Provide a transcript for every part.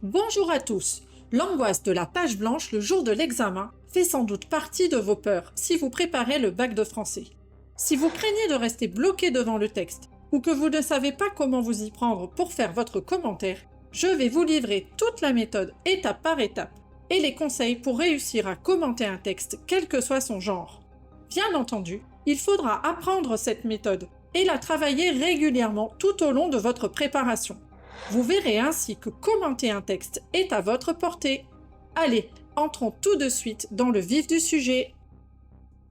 Bonjour à tous. L'angoisse de la page blanche le jour de l'examen fait sans doute partie de vos peurs si vous préparez le bac de français. Si vous craignez de rester bloqué devant le texte ou que vous ne savez pas comment vous y prendre pour faire votre commentaire, je vais vous livrer toute la méthode étape par étape et les conseils pour réussir à commenter un texte quel que soit son genre. Bien entendu, il faudra apprendre cette méthode et la travailler régulièrement tout au long de votre préparation. Vous verrez ainsi que commenter un texte est à votre portée. Allez, entrons tout de suite dans le vif du sujet.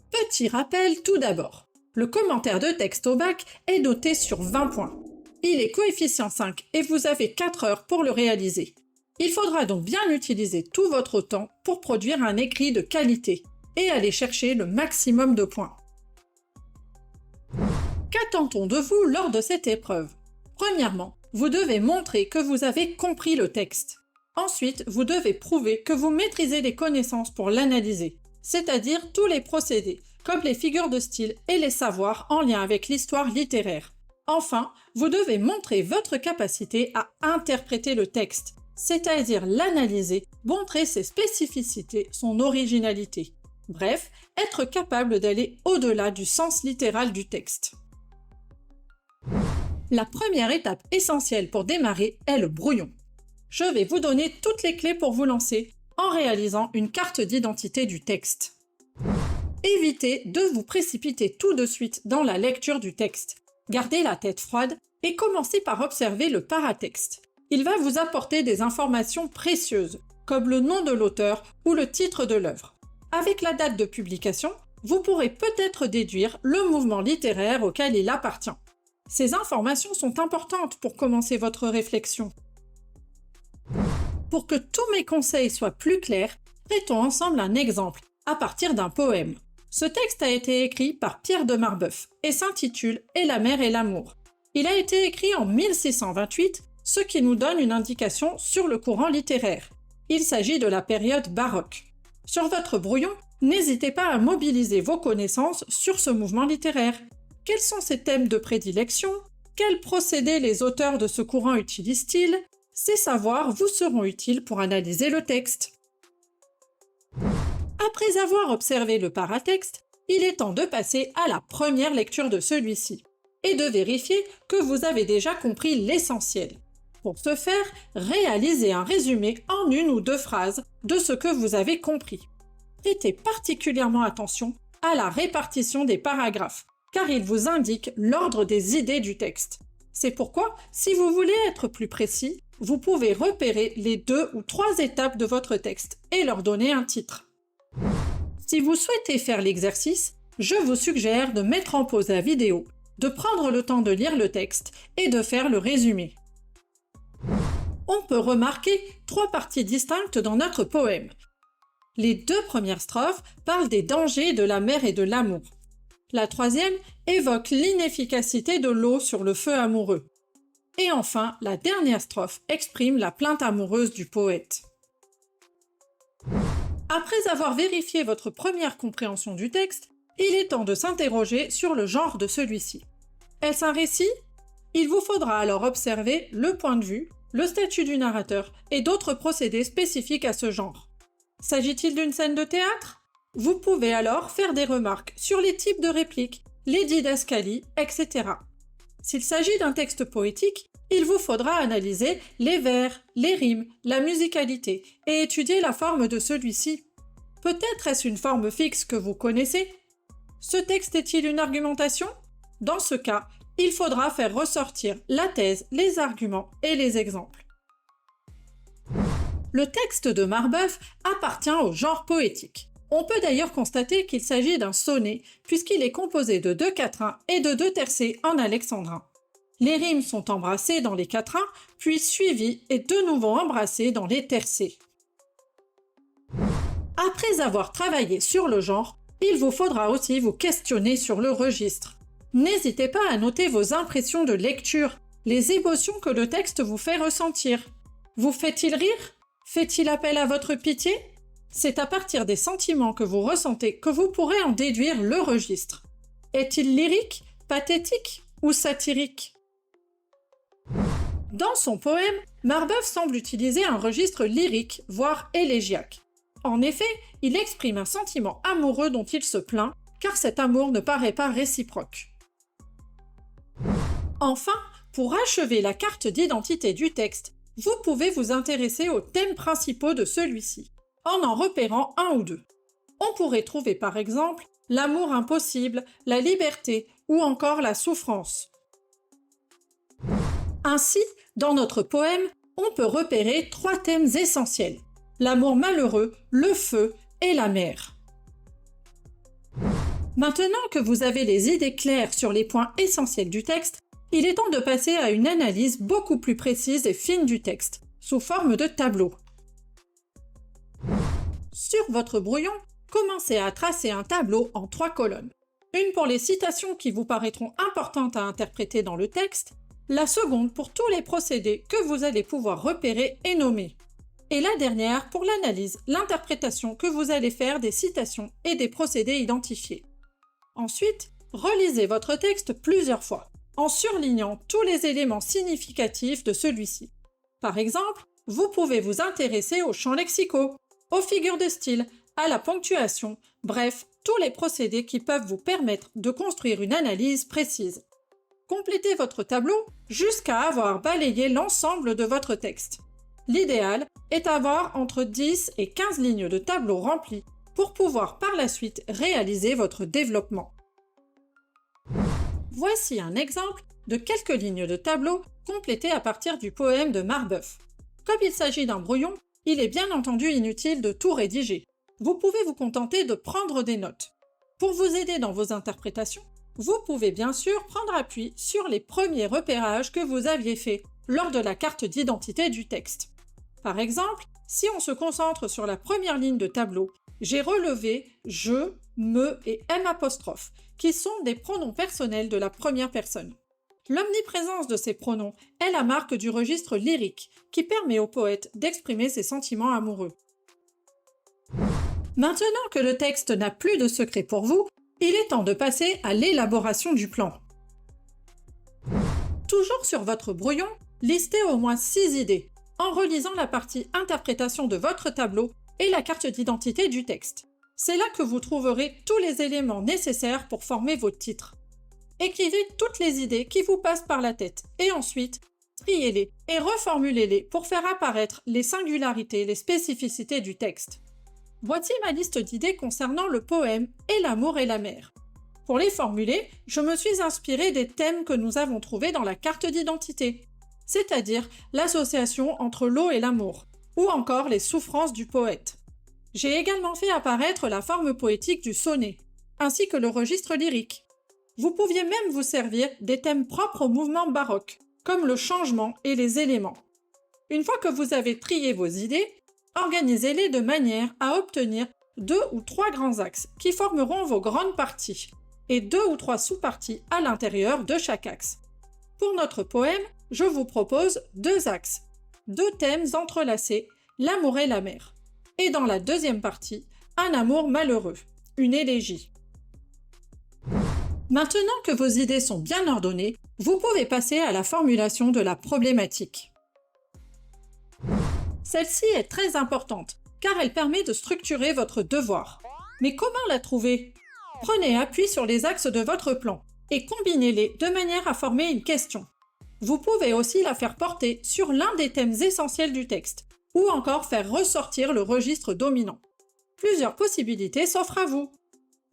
Petit rappel tout d'abord. Le commentaire de texte au bac est noté sur 20 points. Il est coefficient 5 et vous avez 4 heures pour le réaliser. Il faudra donc bien utiliser tout votre temps pour produire un écrit de qualité et aller chercher le maximum de points. Qu'attend-on de vous lors de cette épreuve? Premièrement, vous devez montrer que vous avez compris le texte. Ensuite, vous devez prouver que vous maîtrisez les connaissances pour l'analyser, c'est-à-dire tous les procédés, comme les figures de style et les savoirs en lien avec l'histoire littéraire. Enfin, vous devez montrer votre capacité à interpréter le texte, c'est-à-dire l'analyser, montrer ses spécificités, son originalité. Bref, être capable d'aller au-delà du sens littéral du texte. La première étape essentielle pour démarrer est le brouillon. Je vais vous donner toutes les clés pour vous lancer en réalisant une carte d'identité du texte. Évitez de vous précipiter tout de suite dans la lecture du texte. Gardez la tête froide et commencez par observer le paratexte. Il va vous apporter des informations précieuses, comme le nom de l'auteur ou le titre de l'œuvre. Avec la date de publication, vous pourrez peut-être déduire le mouvement littéraire auquel il appartient. Ces informations sont importantes pour commencer votre réflexion. Pour que tous mes conseils soient plus clairs, traitons ensemble un exemple à partir d'un poème. Ce texte a été écrit par Pierre de Marbeuf et s'intitule « Et la mer et l'amour ». Il a été écrit en 1628, ce qui nous donne une indication sur le courant littéraire. Il s'agit de la période baroque. Sur votre brouillon, n'hésitez pas à mobiliser vos connaissances sur ce mouvement littéraire. Quels sont ses thèmes de prédilection? Quels procédés les auteurs de ce courant utilisent-ils? Ces savoirs vous seront utiles pour analyser le texte. Après avoir observé le paratexte, il est temps de passer à la première lecture de celui-ci et de vérifier que vous avez déjà compris l'essentiel. Pour ce faire, réalisez un résumé en une ou deux phrases de ce que vous avez compris. Prêtez particulièrement attention à la répartition des paragraphes, car il vous indique l'ordre des idées du texte. C'est pourquoi, si vous voulez être plus précis, vous pouvez repérer les 2 ou 3 étapes de votre texte et leur donner un titre. Si vous souhaitez faire l'exercice, je vous suggère de mettre en pause la vidéo, de prendre le temps de lire le texte et de faire le résumé. On peut remarquer 3 parties distinctes dans notre poème. Les 2 premières strophes parlent des dangers de la mer et de l'amour. La troisième évoque l'inefficacité de l'eau sur le feu amoureux. Et enfin, la dernière strophe exprime la plainte amoureuse du poète. Après avoir vérifié votre première compréhension du texte, il est temps de s'interroger sur le genre de celui-ci. Est-ce un récit? Il vous faudra alors observer le point de vue, le statut du narrateur et d'autres procédés spécifiques à ce genre. S'agit-il d'une scène de théâtre? Vous pouvez alors faire des remarques sur les types de répliques, les didascalies, etc. S'il s'agit d'un texte poétique, il vous faudra analyser les vers, les rimes, la musicalité et étudier la forme de celui-ci. Peut-être est-ce une forme fixe que vous connaissez? Ce texte est-il une argumentation? Dans ce cas, il faudra faire ressortir la thèse, les arguments et les exemples. Le texte de Marbeuf appartient au genre poétique. On peut d'ailleurs constater qu'il s'agit d'un sonnet, puisqu'il est composé de 2 quatrains et de 2 tercets en alexandrin. Les rimes sont embrassées dans les quatrains, puis suivies et de nouveau embrassées dans les tercets. Après avoir travaillé sur le genre, il vous faudra aussi vous questionner sur le registre. N'hésitez pas à noter vos impressions de lecture, les émotions que le texte vous fait ressentir. Vous fait-il rire? Fait-il appel à votre pitié? C'est à partir des sentiments que vous ressentez que vous pourrez en déduire le registre. Est-il lyrique, pathétique ou satirique? Dans son poème, Marbeuf semble utiliser un registre lyrique, voire élégiaque. En effet, il exprime un sentiment amoureux dont il se plaint, car cet amour ne paraît pas réciproque. Enfin, pour achever la carte d'identité du texte, vous pouvez vous intéresser aux thèmes principaux de celui-ci, en repérant un ou deux. On pourrait trouver par exemple l'amour impossible, la liberté ou encore la souffrance. Ainsi, dans notre poème, on peut repérer 3 thèmes essentiels: l'amour malheureux, le feu et la mer. Maintenant que vous avez les idées claires sur les points essentiels du texte, il est temps de passer à une analyse beaucoup plus précise et fine du texte, sous forme de tableau. Sur votre brouillon, commencez à tracer un tableau en 3 colonnes. Une pour les citations qui vous paraîtront importantes à interpréter dans le texte, la seconde pour tous les procédés que vous allez pouvoir repérer et nommer. Et la dernière pour l'analyse, l'interprétation que vous allez faire des citations et des procédés identifiés. Ensuite, relisez votre texte plusieurs fois, en surlignant tous les éléments significatifs de celui-ci. Par exemple, vous pouvez vous intéresser aux champs lexicaux, aux figures de style, à la ponctuation, bref, tous les procédés qui peuvent vous permettre de construire une analyse précise. Complétez votre tableau jusqu'à avoir balayé l'ensemble de votre texte. L'idéal est d'avoir entre 10 et 15 lignes de tableau remplies pour pouvoir par la suite réaliser votre développement. Voici un exemple de quelques lignes de tableau complétées à partir du poème de Marbeuf. Comme il s'agit d'un brouillon, il est bien entendu inutile de tout rédiger. Vous pouvez vous contenter de prendre des notes. Pour vous aider dans vos interprétations, vous pouvez bien sûr prendre appui sur les premiers repérages que vous aviez faits lors de la carte d'identité du texte. Par exemple, si on se concentre sur la première ligne de tableau, j'ai relevé « je », « me » et « m'», qui sont des pronoms personnels de la première personne. L'omniprésence de ces pronoms est la marque du registre lyrique qui permet au poète d'exprimer ses sentiments amoureux. Maintenant que le texte n'a plus de secret pour vous, il est temps de passer à l'élaboration du plan. Toujours sur votre brouillon, listez au moins 6 idées, en relisant la partie interprétation de votre tableau et la carte d'identité du texte. C'est là que vous trouverez tous les éléments nécessaires pour former votre titre. Écrivez toutes les idées qui vous passent par la tête et ensuite, triez-les et reformulez-les pour faire apparaître les singularités, les spécificités du texte. Voici ma liste d'idées concernant le poème et l'amour et la mer. Pour les formuler, je me suis inspirée des thèmes que nous avons trouvés dans la carte d'identité, c'est-à-dire l'association entre l'eau et l'amour, ou encore les souffrances du poète. J'ai également fait apparaître la forme poétique du sonnet, ainsi que le registre lyrique. Vous pouviez même vous servir des thèmes propres au mouvement baroque, comme le changement et les éléments. Une fois que vous avez trié vos idées, organisez-les de manière à obtenir 2 ou 3 grands axes qui formeront vos grandes parties, et 2 ou 3 sous-parties à l'intérieur de chaque axe. Pour notre poème, je vous propose 2 axes, 2 thèmes entrelacés, l'amour et la mer. Et dans la deuxième partie, un amour malheureux, une élégie. Maintenant que vos idées sont bien ordonnées, vous pouvez passer à la formulation de la problématique. Celle-ci est très importante, car elle permet de structurer votre devoir. Mais comment la trouver? Prenez appui sur les axes de votre plan et combinez-les de manière à former une question. Vous pouvez aussi la faire porter sur l'un des thèmes essentiels du texte, ou encore faire ressortir le registre dominant. Plusieurs possibilités s'offrent à vous.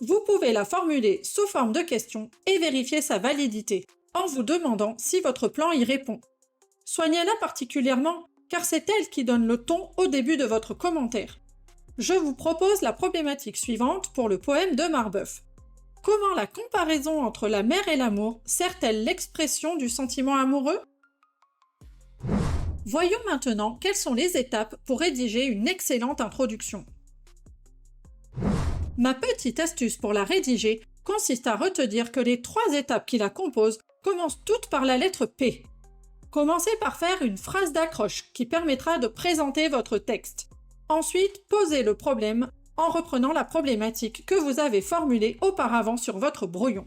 Vous pouvez la formuler sous forme de question et vérifier sa validité, en vous demandant si votre plan y répond. Soignez-la particulièrement, car c'est elle qui donne le ton au début de votre commentaire. Je vous propose la problématique suivante pour le poème de Marbeuf. Comment la comparaison entre la mer et l'amour sert-elle l'expression du sentiment amoureux? Voyons maintenant quelles sont les étapes pour rédiger une excellente introduction. Ma petite astuce pour la rédiger consiste à retenir que les 3 étapes qui la composent commencent toutes par la lettre P. Commencez par faire une phrase d'accroche qui permettra de présenter votre texte. Ensuite, posez le problème en reprenant la problématique que vous avez formulée auparavant sur votre brouillon.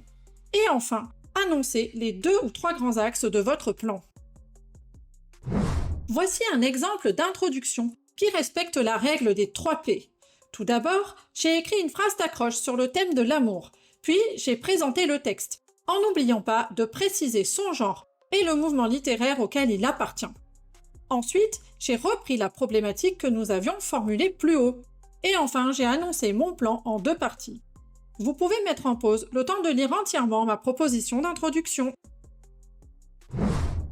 Et enfin, annoncez les 2 ou 3 grands axes de votre plan. Voici un exemple d'introduction qui respecte la règle des 3 P. Tout d'abord, j'ai écrit une phrase d'accroche sur le thème de l'amour, puis j'ai présenté le texte, en n'oubliant pas de préciser son genre et le mouvement littéraire auquel il appartient. Ensuite, j'ai repris la problématique que nous avions formulée plus haut. Et enfin, j'ai annoncé mon plan en 2 parties. Vous pouvez mettre en pause le temps de lire entièrement ma proposition d'introduction.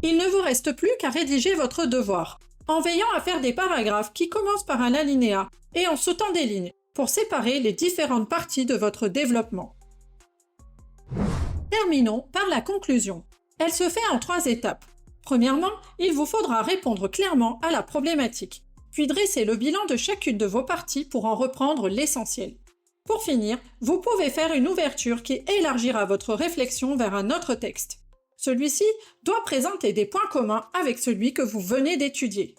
Il ne vous reste plus qu'à rédiger votre devoir, en veillant à faire des paragraphes qui commencent par un alinéa et en sautant des lignes, pour séparer les différentes parties de votre développement. Terminons par la conclusion. Elle se fait en 3 étapes. Premièrement, il vous faudra répondre clairement à la problématique, puis dresser le bilan de chacune de vos parties pour en reprendre l'essentiel. Pour finir, vous pouvez faire une ouverture qui élargira votre réflexion vers un autre texte. Celui-ci doit présenter des points communs avec celui que vous venez d'étudier.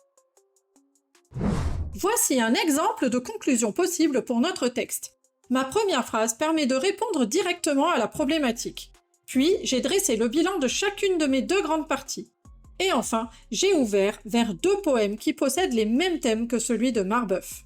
Voici un exemple de conclusion possible pour notre texte. Ma première phrase permet de répondre directement à la problématique. Puis, j'ai dressé le bilan de chacune de mes 2 grandes parties. Et enfin, j'ai ouvert vers 2 poèmes qui possèdent les mêmes thèmes que celui de Marbeuf.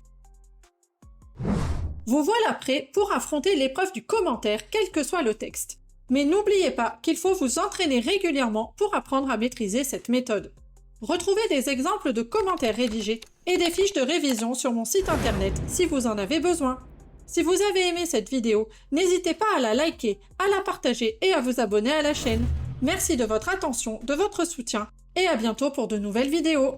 Vous voilà prêt pour affronter l'épreuve du commentaire, quel que soit le texte. Mais n'oubliez pas qu'il faut vous entraîner régulièrement pour apprendre à maîtriser cette méthode. Retrouvez des exemples de commentaires rédigés et des fiches de révision sur mon site internet si vous en avez besoin. Si vous avez aimé cette vidéo, n'hésitez pas à la liker, à la partager et à vous abonner à la chaîne. Merci de votre attention, de votre soutien et à bientôt pour de nouvelles vidéos.